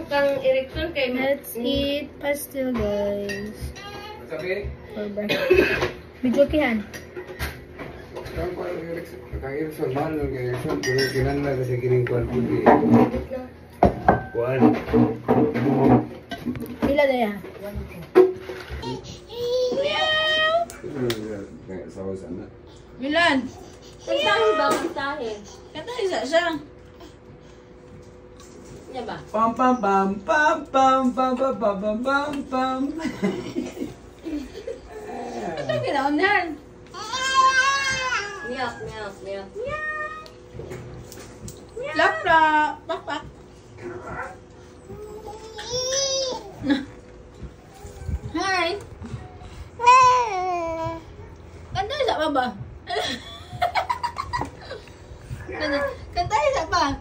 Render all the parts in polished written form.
kang Erickson kay let's eat pastil, guys. For breakfast. Bijokihan. Kang Erickson, mahal ng Erickson. Kung kinala kasi kining kuwan po. Kuwan. Pila na yan? Milan! Kantahin ba? Kantahin. Kantahin siya. Niya ba? Pam pam pam pam pam pam pam pam pam pam pam. Ito kinaunan. Miyak, miyak, miyak. Lapra! Pakpak! Hi! Kantahin siya pa ba? Kantahin siya pa!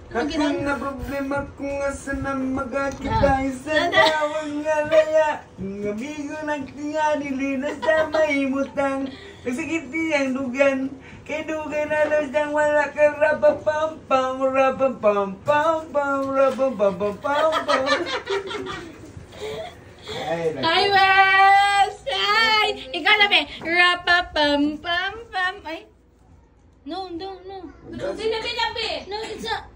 Aking na problema kung asan na magkakita sa tawang alaya. Ang amigo nagtinga nilinas na mahimutang. Kasakit niyang dugan. Kay dugan na lang siyang wala ka rapapam-pam, rapapam-pam-pam, rapapam-pam-pam. Hi, Wes! Hi! Ikaw na ba? Rapa-pam-pam-pam. Ay! No, no, no. Binabi-nabi! No, it's a...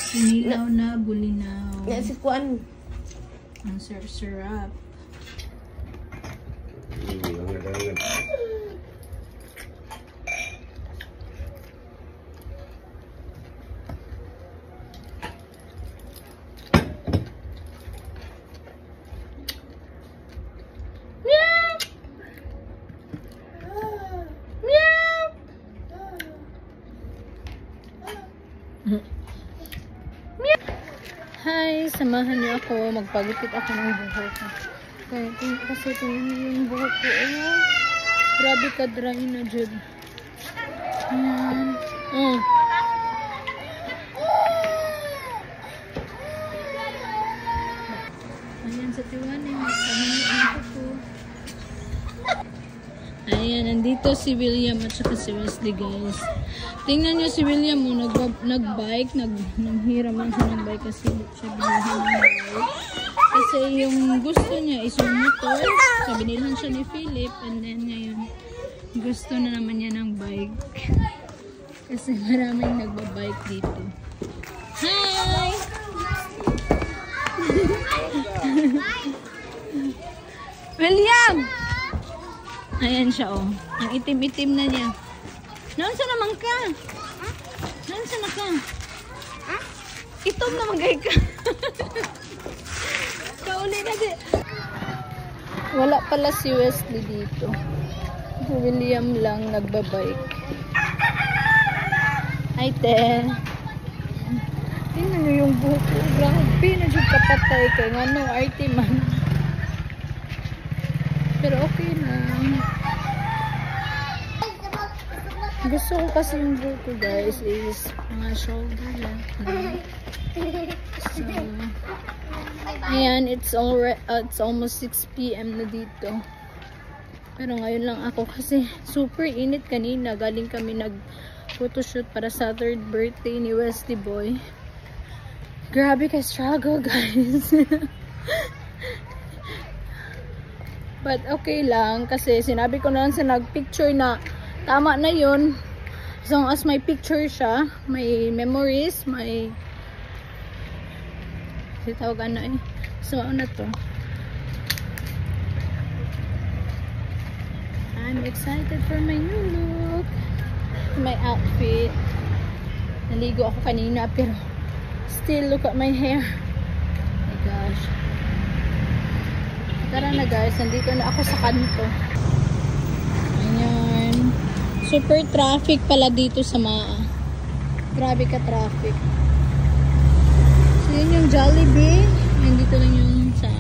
Sinilaw na, bulinaw. Yan si Kuan. Ang sarap. Hi, samahan niyo ako. Magpagupit ako ng buhok. Kasi tingnan yung buhok ko. Oh, grabe ka dry na, Jud. Ayan, sa tiwanin. Magpagupit ko. Ayan, nandito si William at saka si Wesley, guys. Tingnan niyo si William mo, nag-bike, nanghiram lang siya ng bike kasi siya binilhan ng bike. Kasi yung gusto niya is yung motor. So, binilhan siya ni Philip and then ngayon, gusto na naman niya ng bike. Kasi maraming nagbabike dito. Hi! William! Ayan siya, oh. Ang itim-itim na niya. Nansa naman ka? Nansa na ka? Itom na magay ka. Kauli na di. Wala pala si Wesley dito. Si William lang nagbabike. Ay, te. Tingnan nyo yung buhok ko. Grabe na dyan kapatay ka. Nga no, RT man. Pero okay lang. Gusto ko kasi yung buhok ko, guys, is mga shoulder lang. So, ayan, it's almost 6 PM na dito. Pero ngayon lang ako kasi super init kanina. Galing kami nag-photoshoot para sa 3rd birthday ni Wesley Boy. Grabe ka struggle, guys. But okay lang kasi sinabi ko na lang sa nag-picture na tama na yun. As long as may picture siya, may memories, may tawag ano eh. So, ano to? I'm excited for my new look. My outfit. Naligo ako kanina pero still look at my hair. Oh my gosh. Tara na, guys, nandito na ako sa kanto. Ayan. Super traffic pala dito sa Maa. Grabe ka traffic. So, yun yung Jollibee. Ayan, dito lang yung sa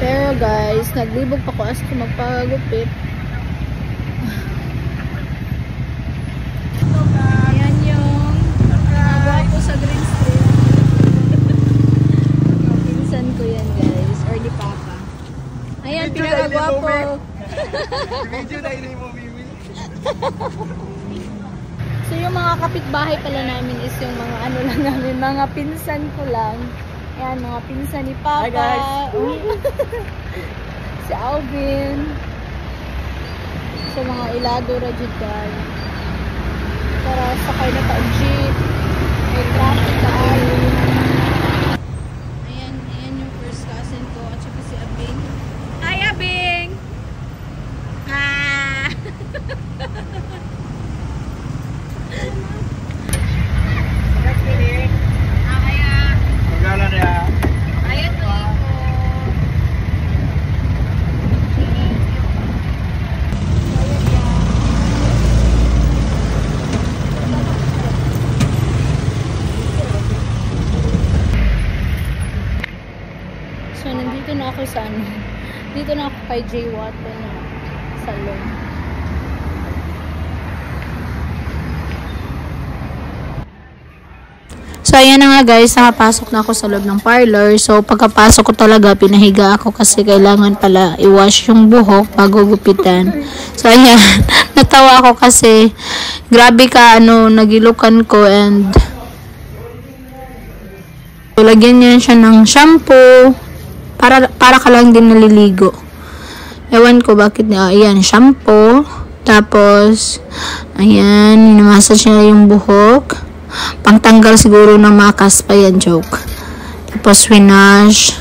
pero guys, naglibog pa ko as ko magpagupit. Ayan yung nagawa ko sa Green Street. Pinsan ko yan, guys. Or di papa. Ayan, pinagagwapo. Video na inay mo, Mimi. So yung mga kapitbahay pala namin is yung mga ano lang namin, mga pinsan ko lang. Ayan, mga pinsan ni Papa. Hi, guys. Si Alvin. So mga ilado ra jud guys. Tara, sakay na ka-jeep. May traffic na ayon. Ayan yung first cousin ko at saka si Abing. Hi, Abing! Ah! Magala na yan. Ayan po. So, nandito na ako sa ano. Dito na ako kay J. Water na salon. So, ayan na nga guys, nakapasok na ako sa loob ng parlor. So, pagkapasok ko talaga, pinahiga ako kasi kailangan pala i-wash yung buhok bago gupitan. So, ayan, natawa ako kasi grabe ka, nagilukan ko and lagyan niya siya ng shampoo para ka lang din naliligo. Ewan ko bakit niya, ayan, shampoo. Tapos, ayan, minamassage niya yung buhok. Pangtanggal siguro ng makas pa yan, joke. Tapos winash,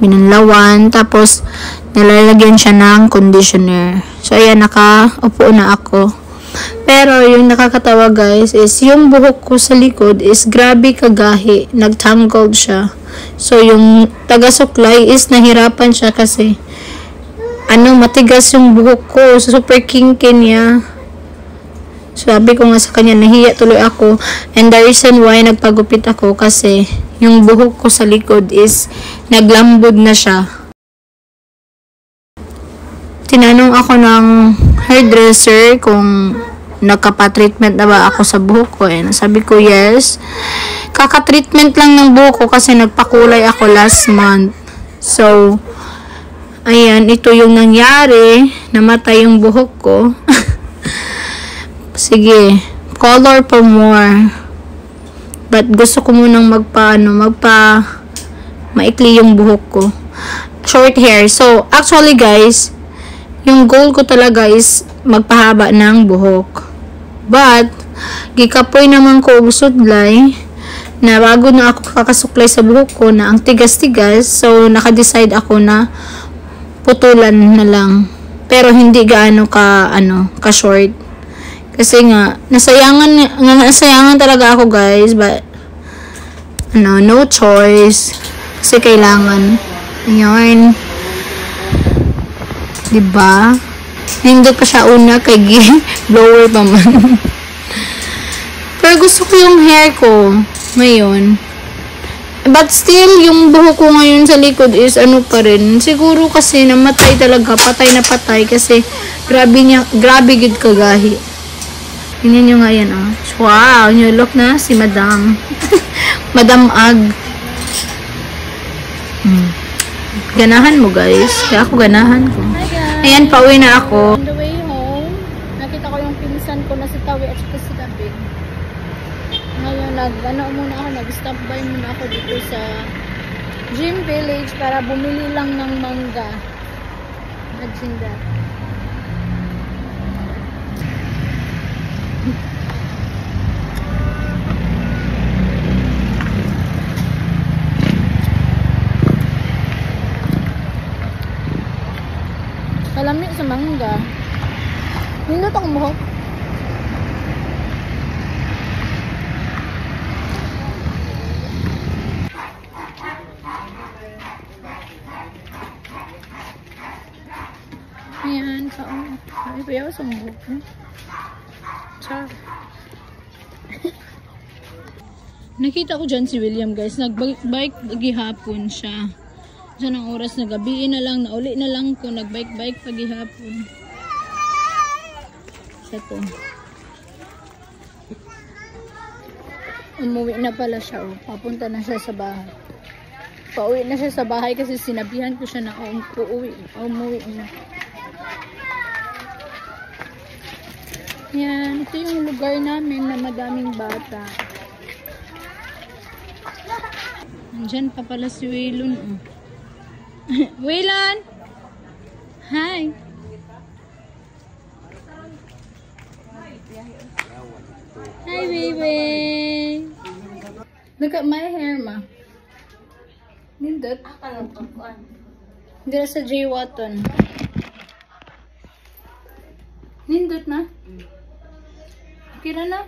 binanlawan, tapos nilalagyan siya ng conditioner. So ayan, nakaupo na ako. Pero yung nakakatawa guys is yung buhok ko sa likod is grabe kagahi, nagtangled siya. So yung taga-suklay is nahirapan siya kasi matigas yung buhok ko, so super kinky niya. Sabi ko nga sa kanya, nahiya tuloy ako. And the reason why nagpagupit ako kasi yung buhok ko sa likod is naglambod na siya. Tinanong ako ng hairdresser kung nagkapa-treatment na ba ako sa buhok ko. And sabi ko, yes. Kaka-treatment lang ng buhok ko kasi nagpakulay ako last month. So, ayan, ito yung nangyari. Namatay yung buhok ko. Sige, color pa more. But gusto ko munang maikli yung buhok ko. Short hair. So, actually guys, yung goal ko talaga is magpahaba ng buhok. But, gikapoy naman ko sudlay na bago na ako kakasuklay sa buhok ko na ang tigas-tigas. So, naka-decide ako na putulan na lang. Pero hindi gaano ka short. Kasi nga, nasayangan talaga ako guys, but, no choice. Kasi kailangan. Ayan. Diba? Hindi pa siya una kay blower pa man. Pero gusto ko yung hair ko ngayon. But still, yung buhok ko ngayon sa likod is pa rin. Siguro kasi namatay talaga, patay na patay kasi grabe gid kagahi. Tingnan nyo nga yan, oh. Wow, new look na si Madam. Madam Ag. Ganahan mo, guys. Kaya ako ganahan ko. Ayan, pauwi na ako. On the way home, nakita ko yung pinsan ko na si Tawi at si Gabi. Ngayon, nag-stop by muna ako dito sa Gym Village para bumili lang ng mangga. Imagine that. Kalami sa mangga. Nindot ang buhok. Ayan, kaon. Ay, bayaw sa buhok. Char. Nakita ko dyan si William guys. Nagbike gihapon siya. Sa ng oras na gabi na lang, nauli na lang ko, nagbike-bike pagihapon. Sa to. Umuwi na pala siya, oh. Papunta na siya sa bahay. Pauwi na siya sa bahay kasi sinabihan ko siya na umuwi na. Yan, ito yung lugar namin na madaming bata. Nandyan pa pala si Waylon. Oh. Waylon! Hi! Hi, baby! Look at my hair, ma. Nindot. Hindi na sa J. Watton. Nindot na? Okay na?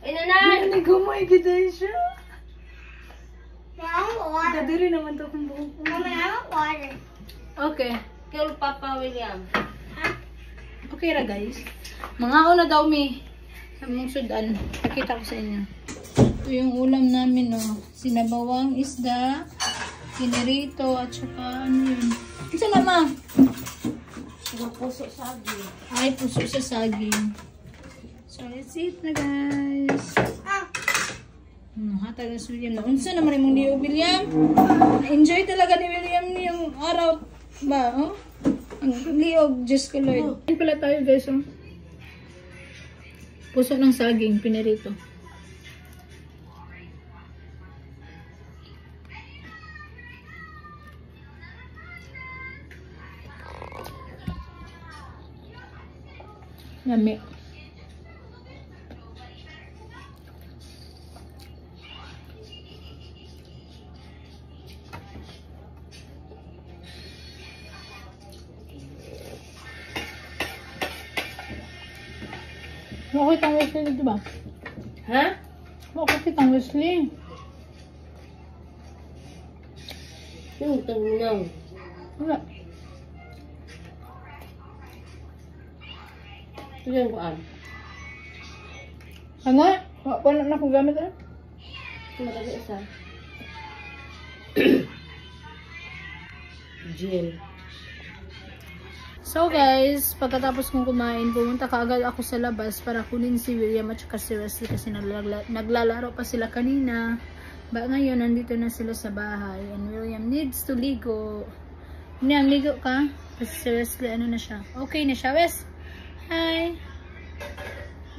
Ay, nanay! Hindi ko may kita siya. Dadiri naman to kung buhok ko. Okay. Kaya Papa William. Okay ra guys. Mga una daw mi. Sa mong sudan. Pakita ko sa inyo. Ito yung ulam namin oh. Sinabawang isda. Pinirito at saka ano yun. Isa na ma? Puso saging. Ay, puso sa saging. So, let's eat na guys. Hatag na si William. Naunsa naman yung ni William. Enjoy talaga ni William yung araw ba? Oh? Ang liog. Diyos ko Lord. Ayan pala tayo guys. Oh. Puso ng saging. Pinirito. Yummy. Bakit ang Wesley dito ba? Ha? Bakit ang Wesley? Yung tanong. Wala. Ito yung kuan. Ano? Wala na akong gamit ah. Matagi isa. Gel. So guys, pagkatapos kong kumain, pumunta kaagad ako sa labas para kunin si William at saka si Wesley kasi naglalaro pa sila kanina. Ba ngayon, nandito na sila sa bahay and William needs to ligo. William, ligo ka? Kasi si Wesley, ano na siya? Okay na siya, Wes? Hi!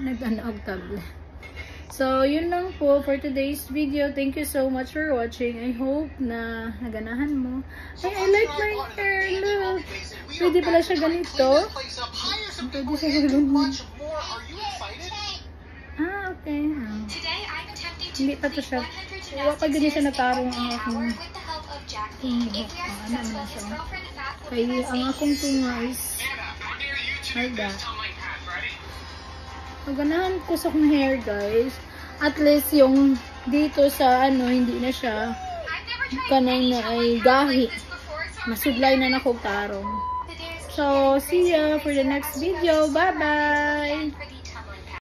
Nag-anaog tablet. So, yun lang po for today's video. Thank you so much for watching. I hope na naganahan mo. Ay, I like my hair. Look. Pwede pala siya ganito. Pwede siya ganito. Ah, okay. Ah. Hindi pa to siya. Wala pa ganito siya natarong ang aking tungo. Ano na siya. Kaya ang akong tunga is harda. Maganahan ko sa akong hair guys. At least yung dito sa ano, hindi na siya kanang na ay gahi. Masuglay na nakong tarong. So, see ya for the next video. Bye-bye!